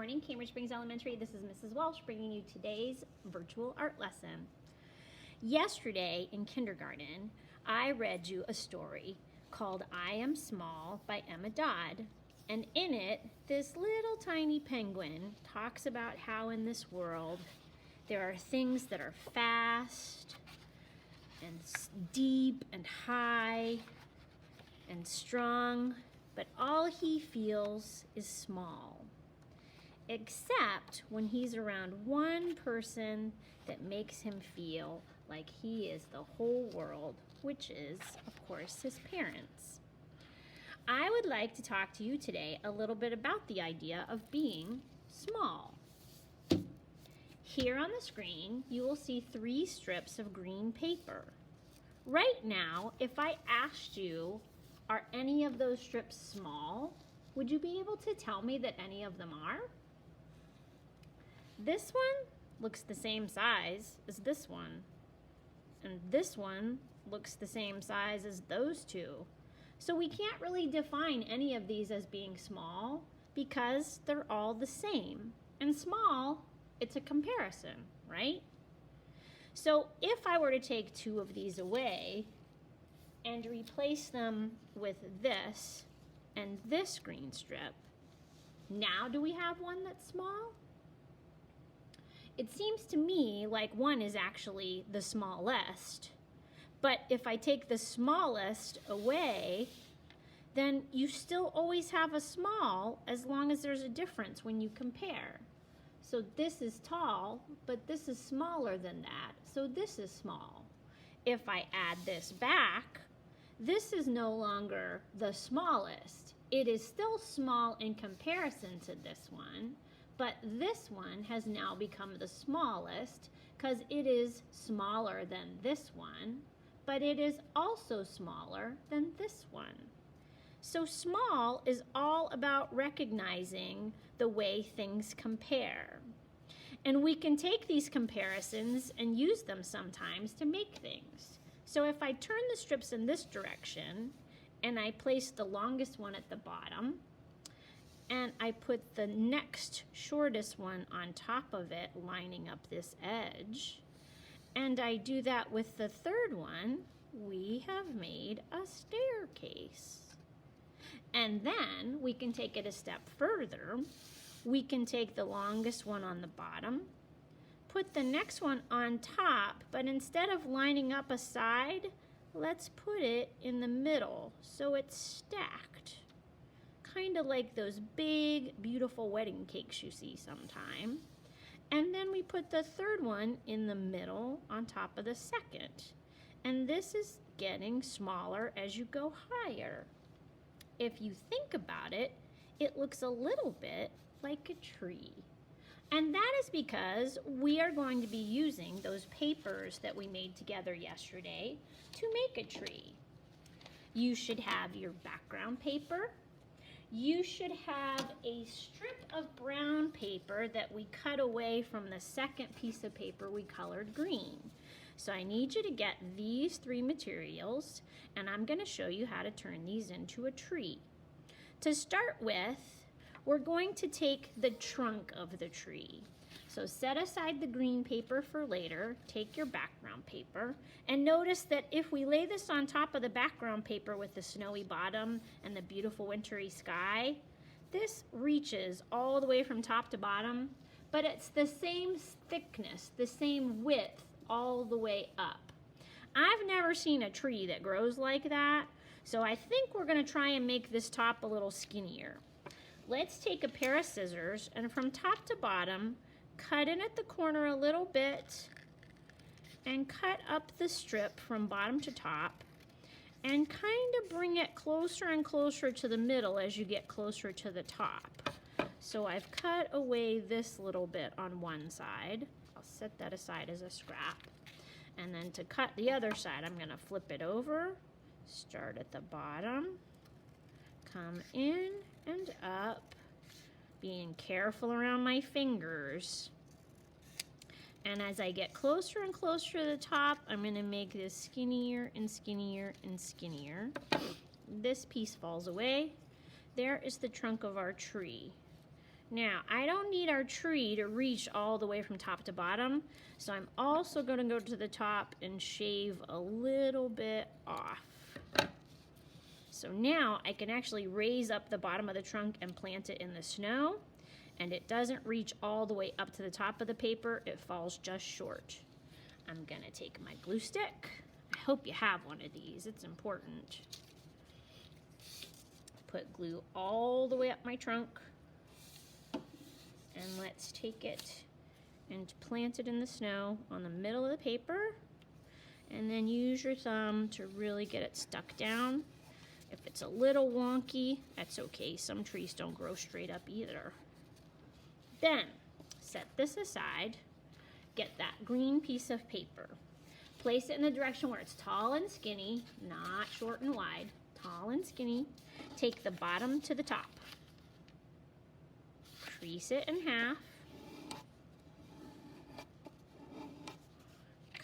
morning, Cambridge Springs Elementary. This is Mrs. Walsh bringing you today's virtual art lesson. Yesterday in kindergarten, I read you a story called I Am Small by Emma Dodd. And in it, this little tiny penguin talks about how in this world there are things that are fast and deep and high and strong, but all he feels is small. Except when he's around one person that makes him feel like he is the whole world, which is, of course, his parents. I would like to talk to you today a little bit about the idea of being small. Here on the screen, you will see 3 strips of green paper. Right now, if I asked you, are any of those strips small? Would you be able to tell me that any of them are? This one looks the same size as this one. And this one looks the same size as those 2. So we can't really define any of these as being small because they're all the same. And small, it's a comparison, right? So if I were to take 2 of these away and replace them with this and this green strip, now do we have one that's small? It seems to me like one is actually the smallest, but if I take the smallest away, then you still always have a small as long as there's a difference when you compare. So this is tall, but this is smaller than that, so this is small. If I add this back, this is no longer the smallest. It is still small in comparison to this one, but this one has now become the smallest because it is smaller than this one, but it is also smaller than this one. So small is all about recognizing the way things compare. And we can take these comparisons and use them sometimes to make things. So if I turn the strips in this direction and I place the longest one at the bottom and I put the next shortest one on top of it, lining up this edge, and I do that with the third one, we have made a staircase. And then we can take it a step further. We can take the longest one on the bottom, put the next one on top, but instead of lining up a side, let's put it in the middle so it's stacked. Kind of like those big, beautiful wedding cakes you see sometime. And then we put the third one in the middle on top of the second. And this is getting smaller as you go higher. If you think about it, it looks a little bit like a tree. And that is because we are going to be using those papers that we made together yesterday to make a tree. You should have your background paper. You should have a strip of brown paper that we cut away from the second piece of paper we colored green. So I need you to get these 3 materials, and I'm going to show you how to turn these into a tree. To start with, we're going to take the trunk of the tree. So set aside the green paper for later, take your background paper, and notice that if we lay this on top of the background paper with the snowy bottom and the beautiful wintry sky, this reaches all the way from top to bottom, but it's the same thickness, the same width all the way up. I've never seen a tree that grows like that, so I think we're going to try and make this top a little skinnier. Let's take a pair of scissors and from top to bottom, cut in at the corner a little bit and cut up the strip from bottom to top and kind of bring it closer and closer to the middle as you get closer to the top. So I've cut away this little bit on one side. I'll set that aside as a scrap. And then to cut the other side, I'm going to flip it over, start at the bottom, come in and up, being careful around my fingers. And as I get closer and closer to the top, I'm going to make this skinnier and skinnier and skinnier. This piece falls away. There is the trunk of our tree. Now, I don't need our tree to reach all the way from top to bottom, so I'm also going to go to the top and shave a little bit off. So now I can actually raise up the bottom of the trunk and plant it in the snow, and it doesn't reach all the way up to the top of the paper, it falls just short. I'm going to take my glue stick. I hope you have one of these, it's important. Put glue all the way up my trunk. And let's take it and plant it in the snow on the middle of the paper. And then use your thumb to really get it stuck down. If it's a little wonky, that's okay. Some trees don't grow straight up either. Then, set this aside. Get that green piece of paper. Place it in the direction where it's tall and skinny, not short and wide. Tall and skinny. Take the bottom to the top. Crease it in half.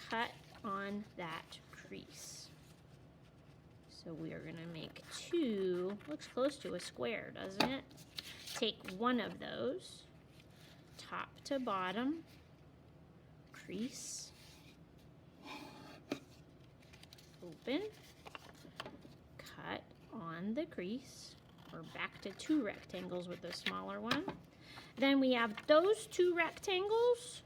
Cut on that crease. So we are going to make two, looks close to a square, doesn't it? Take one of those, top to bottom, crease, open, cut on the crease. We're back to two rectangles with the smaller one. Then we have those two rectangles.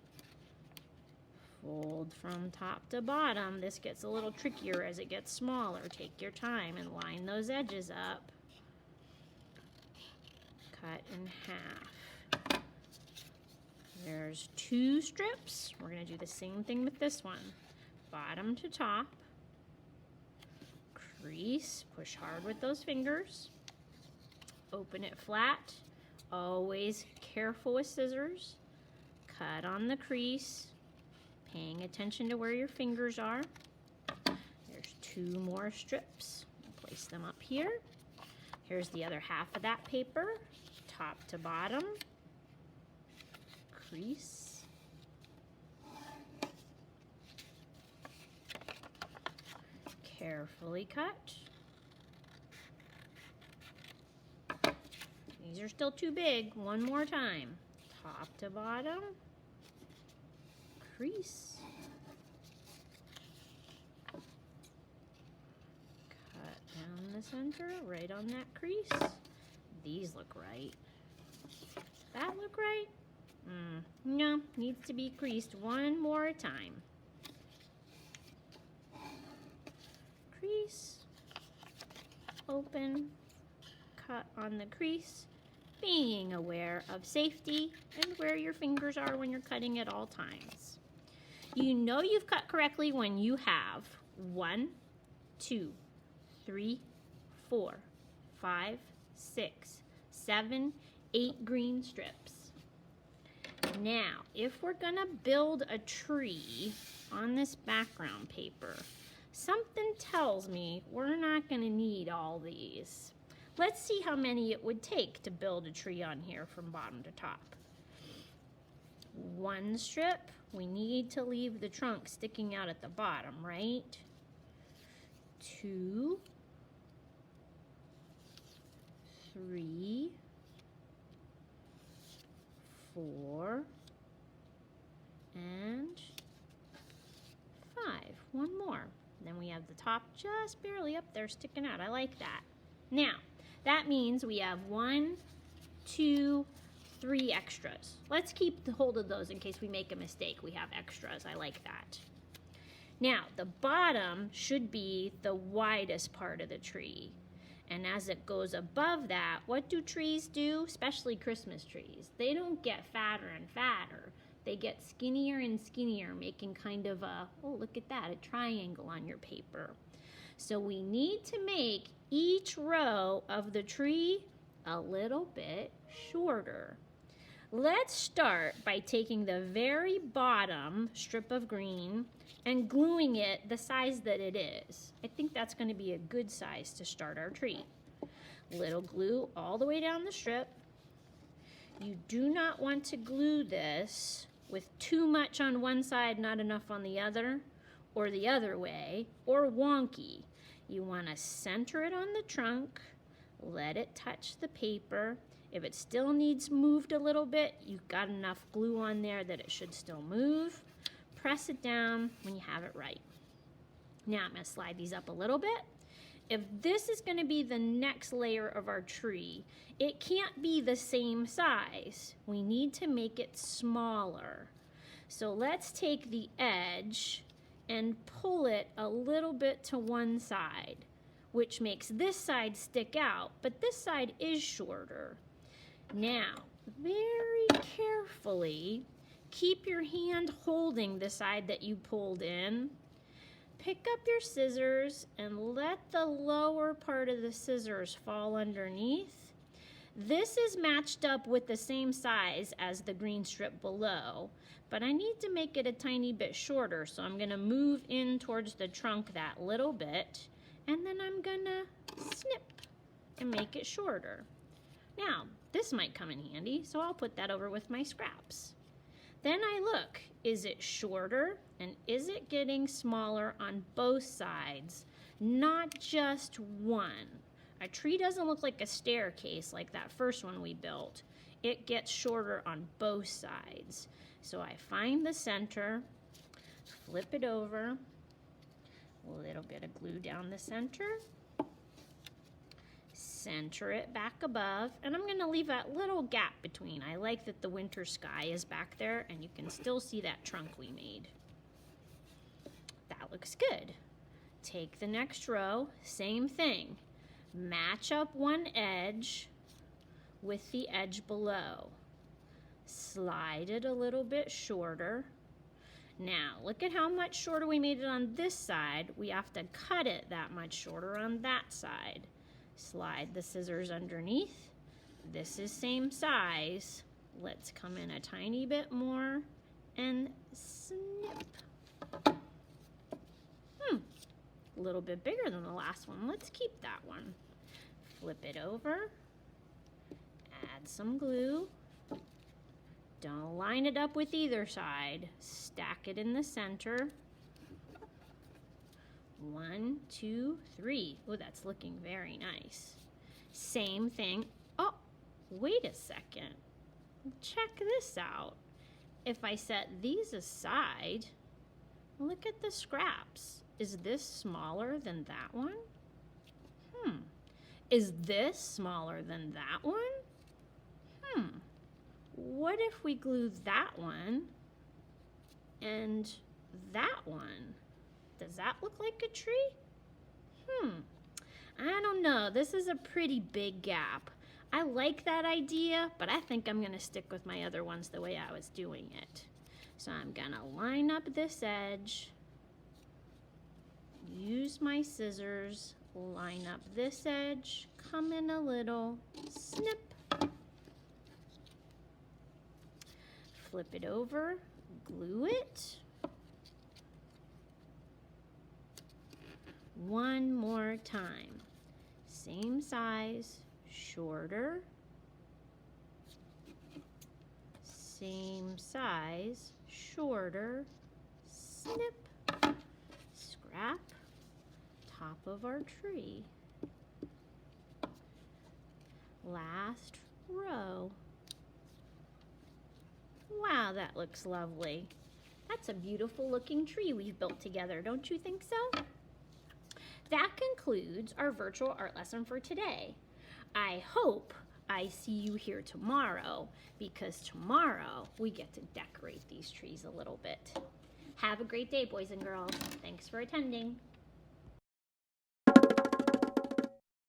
Fold from top to bottom. This gets a little trickier as it gets smaller. Take your time and line those edges up. Cut in half. There's two strips. We're going to do the same thing with this one. Bottom to top. Crease. Push hard with those fingers. Open it flat. Always careful with scissors. Cut on the crease, paying attention to where your fingers are. There's two more strips. Place them up here. Here's the other half of that paper, top to bottom. Crease. Carefully cut. These are still too big. One more time. Top to bottom. Crease. Cut down the center, right on that crease. These look right. That look right? No, needs to be creased one more time. Crease. Open. Cut on the crease. Being aware of safety and where your fingers are when you're cutting at all times. You know you've cut correctly when you have 1, 2, 3, 4, 5, 6, 7, 8 green strips. Now, if we're gonna build a tree on this background paper, something tells me we're not gonna need all these. Let's see how many it would take to build a tree on here from bottom to top. 1 strip, we need to leave the trunk sticking out at the bottom, right? 2, 3, 4, and 5. One more. Then we have the top just barely up there sticking out. I like that. Now, that means we have 1, 2, 3 extras. Let's keep hold of those in case we make a mistake. We have extras. I like that. Now, the bottom should be the widest part of the tree. And as it goes above that, what do trees do? Especially Christmas trees. They don't get fatter and fatter. They get skinnier and skinnier, making kind of a, oh, look at that, a triangle on your paper. So we need to make each row of the tree a little bit shorter. Let's start by taking the very bottom strip of green and gluing it the size that it is. I think that's going to be a good size to start our tree. Little glue all the way down the strip. You do not want to glue this with too much on one side, not enough on the other, or the other way, or wonky. You want to center it on the trunk, let it touch the paper. If it still needs moved a little bit, you've got enough glue on there that it should still move. Press it down when you have it right. Now I'm going to slide these up a little bit. If this is going to be the next layer of our tree, it can't be the same size. We need to make it smaller. So let's take the edge and pull it a little bit to one side, which makes this side stick out, but this side is shorter. Now, very carefully, keep your hand holding the side that you pulled in. Pick up your scissors and let the lower part of the scissors fall underneath. This is matched up with the same size as the green strip below, but I need to make it a tiny bit shorter, so I'm gonna move in towards the trunk that little bit, and then I'm gonna snip and make it shorter. Now, this might come in handy, so I'll put that over with my scraps. Then I look, is it shorter and is it getting smaller on both sides, not just one? A tree doesn't look like a staircase like that first one we built. It gets shorter on both sides. So I find the center, flip it over, a little bit of glue down the center, center it back above, and I'm gonna leave that little gap between. I like that the winter sky is back there and you can still see that trunk we made. That looks good. Take the next row, same thing. Match up one edge with the edge below. Slide it a little bit shorter. Now, look at how much shorter we made it on this side. We have to cut it that much shorter on that side. Slide the scissors underneath. This is same size. Let's come in a tiny bit more and snip. A little bit bigger than the last one. Let's keep that one. Flip it over. Add some glue. Don't line it up with either side. Stack it in the center. 1, 2, 3. Oh, that's looking very nice. Same thing. Oh, wait a second. Check this out. If I set these aside, look at the scraps. Is this smaller than that one? Is this smaller than that one? What if we glue that one and that one? Does that look like a tree? I don't know. This is a pretty big gap. I like that idea, but I think I'm gonna stick with my other ones the way I was doing it. So I'm gonna line up this edge, use my scissors, line up this edge, come in a little, snip, flip it over, glue it. One more time. Same size, shorter. Same size, shorter. Snip, scrap, top of our tree. Last row. Wow, that looks lovely. That's a beautiful looking tree we've built together, don't you think so? That concludes our virtual art lesson for today. I hope I see you here tomorrow, because tomorrow we get to decorate these trees a little bit. Have a great day, boys and girls. Thanks for attending.